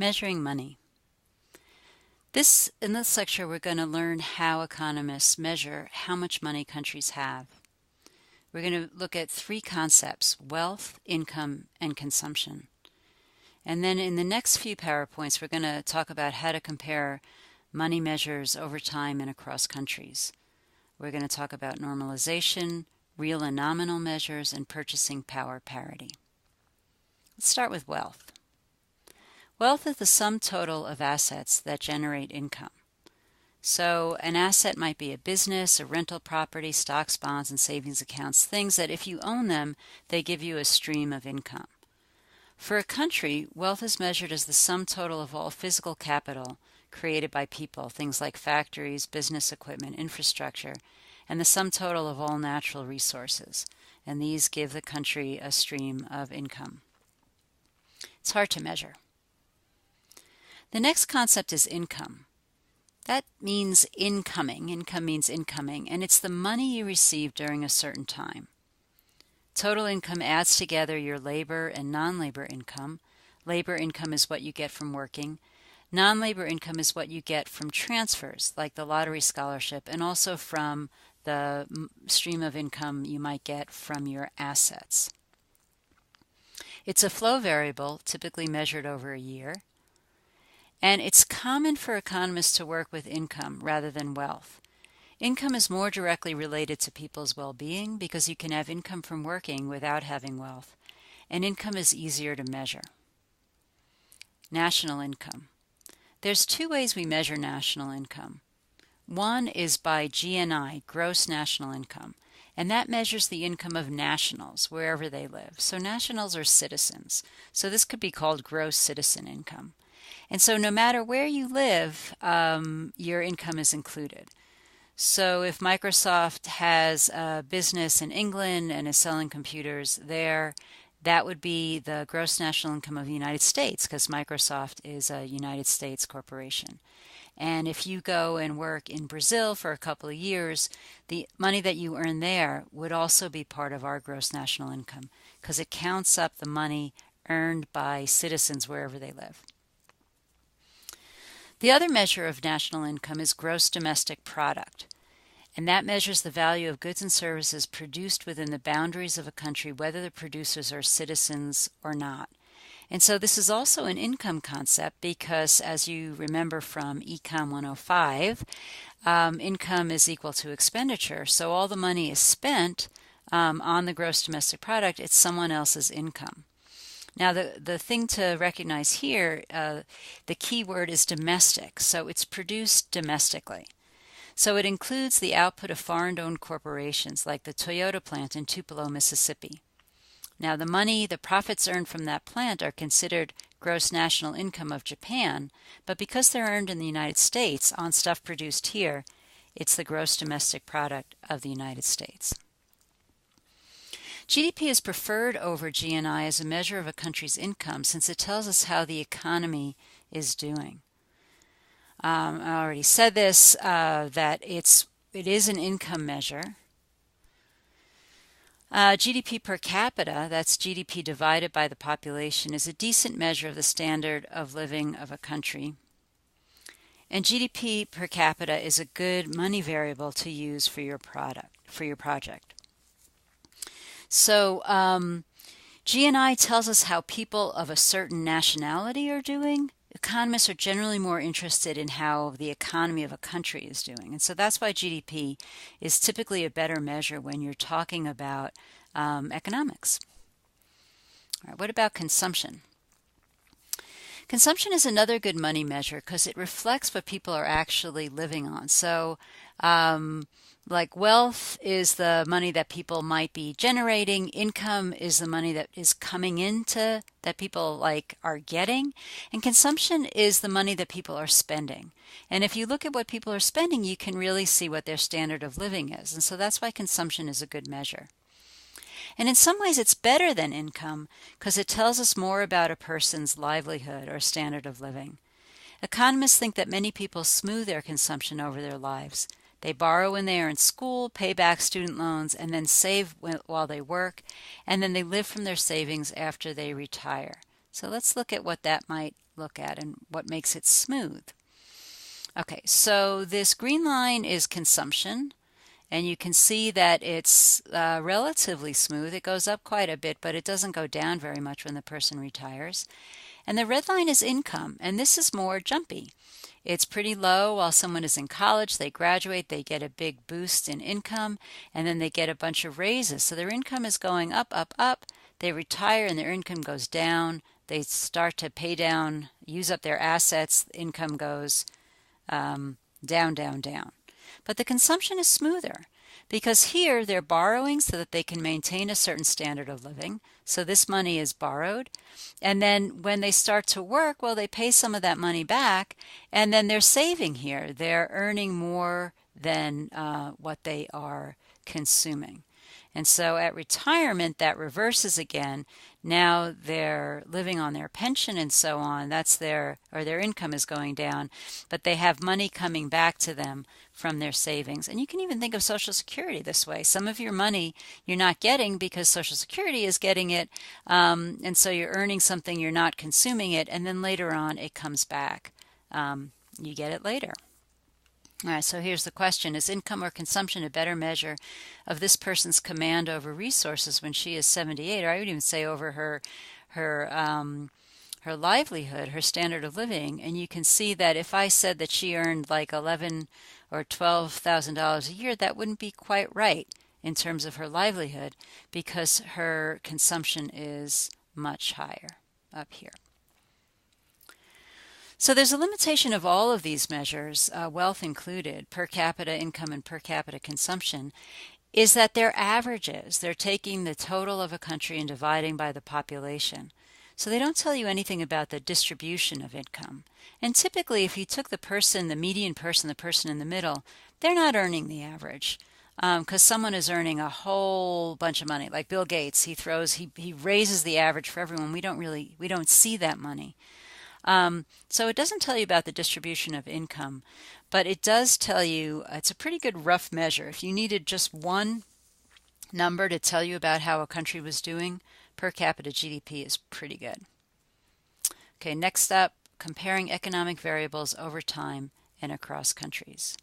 Measuring money. In this lecture, we're going to learn how economists measure how much money countries have. We're going to look at three concepts: wealth, income, and consumption. And then in the next few PowerPoints, we're going to talk about how to compare money measures over time and across countries. We're going to talk about normalization, real and nominal measures, and purchasing power parity. Let's start with wealth. Wealth is the sum total of assets that generate income. So an asset might be a business, a rental property, stocks, bonds, and savings accounts, things that if you own them, they give you a stream of income. For a country, wealth is measured as the sum total of all physical capital created by people, things like factories, business equipment, infrastructure, and the sum total of all natural resources. And these give the country a stream of income. It's hard to measure. The next concept is income. That means incoming. Income means incoming, and it's the money you receive during a certain time. Total income adds together your labor and non-labor income. Labor income is what you get from working. Non-labor income is what you get from transfers, like the lottery scholarship, and also from the stream of income you might get from your assets. It's a flow variable, typically measured over a year. And it's common for economists to work with income rather than wealth. Income is more directly related to people's well-being because you can have income from working without having wealth, and income is easier to measure. National income. There's two ways we measure national income. One is by GNI, gross national income, and that measures the income of nationals wherever they live. So nationals are citizens, so this could be called gross citizen income. And so no matter where you live, your income is included. So if Microsoft has a business in England and is selling computers there, that would be the gross national income of the United States because Microsoft is a United States corporation. And if you go and work in Brazil for a couple of years, the money that you earn there would also be part of our gross national income because it counts up the money earned by citizens wherever they live. The other measure of national income is gross domestic product, and that measures the value of goods and services produced within the boundaries of a country, whether the producers are citizens or not. And so this is also an income concept because, as you remember from Econ 105, income is equal to expenditure. So all the money is spent on the gross domestic product. It's someone else's income. Now, the thing to recognize here, the key word is domestic, so it's produced domestically. So it includes the output of foreign-owned corporations like the Toyota plant in Tupelo, Mississippi. Now, the profits earned from that plant are considered gross national income of Japan, but because they're earned in the United States on stuff produced here, it's the gross domestic product of the United States. GDP is preferred over GNI as a measure of a country's income since it tells us how the economy is doing. I already said this, that it is an income measure. GDP per capita, that's GDP divided by the population, is a decent measure of the standard of living of a country. And GDP per capita is a good money variable to use for your project. So GNI tells us how people of a certain nationality are doing. Economists are generally more interested in how the economy of a country is doing. And so that's why GDP is typically a better measure when you're talking about economics. All right, what about consumption? Consumption is another good money measure because it reflects what people are actually living on. So like wealth is the money that people might be generating. Income is the money that is coming into that people are getting. And consumption is the money that people are spending. And if you look at what people are spending, you can really see what their standard of living is. And so that's why consumption is a good measure. And in some ways it's better than income because it tells us more about a person's livelihood or standard of living. Economists think that many people smooth their consumption over their lives. They borrow when they are in school, pay back student loans, and then save while they work, and then they live from their savings after they retire. So let's look at what that might look at and what makes it smooth. Okay, so this green line is consumption, and you can see that it's relatively smooth. It goes up quite a bit, but it doesn't go down very much when the person retires. And the red line is income, and this is more jumpy. It's pretty low while someone is in college. They graduate, they get a big boost in income, and then they get a bunch of raises. So their income is going up, up, up. They retire and their income goes down. They start to pay down, use up their assets. Income goes down, down, down. But the consumption is smoother because here they're borrowing so that they can maintain a certain standard of living. So this money is borrowed. And then when they start to work, well, they pay some of that money back, and then they're saving here. They're earning more than what they are consuming. And so at retirement, that reverses again. Now they're living on their pension and so on. That's their income is going down, but they have money coming back to them from their savings. And you can even think of Social Security this way. Some of your money you're not getting because Social Security is getting it, and so you're earning something, you're not consuming it, and then later on it comes back. You get it later. All right, so here's the question. Is income or consumption a better measure of this person's command over resources when she is 78, or I would even say over her livelihood, her standard of living? And you can see that if I said that she earned like $11,000 or $12,000 a year, that wouldn't be quite right in terms of her livelihood because her consumption is much higher up here. So there's a limitation of all of these measures, wealth included, per capita income and per capita consumption, is that they're averages. They're taking the total of a country and dividing by the population. So they don't tell you anything about the distribution of income. And typically, if you took the person, the median person, the person in the middle, they're not earning the average. Because someone is earning a whole bunch of money, like Bill Gates, he raises the average for everyone. We don't see that money. So it doesn't tell you about the distribution of income, but it does tell you, it's a pretty good rough measure. If you needed just one number to tell you about how a country was doing, per capita GDP is pretty good. Okay, next up, comparing economic variables over time and across countries.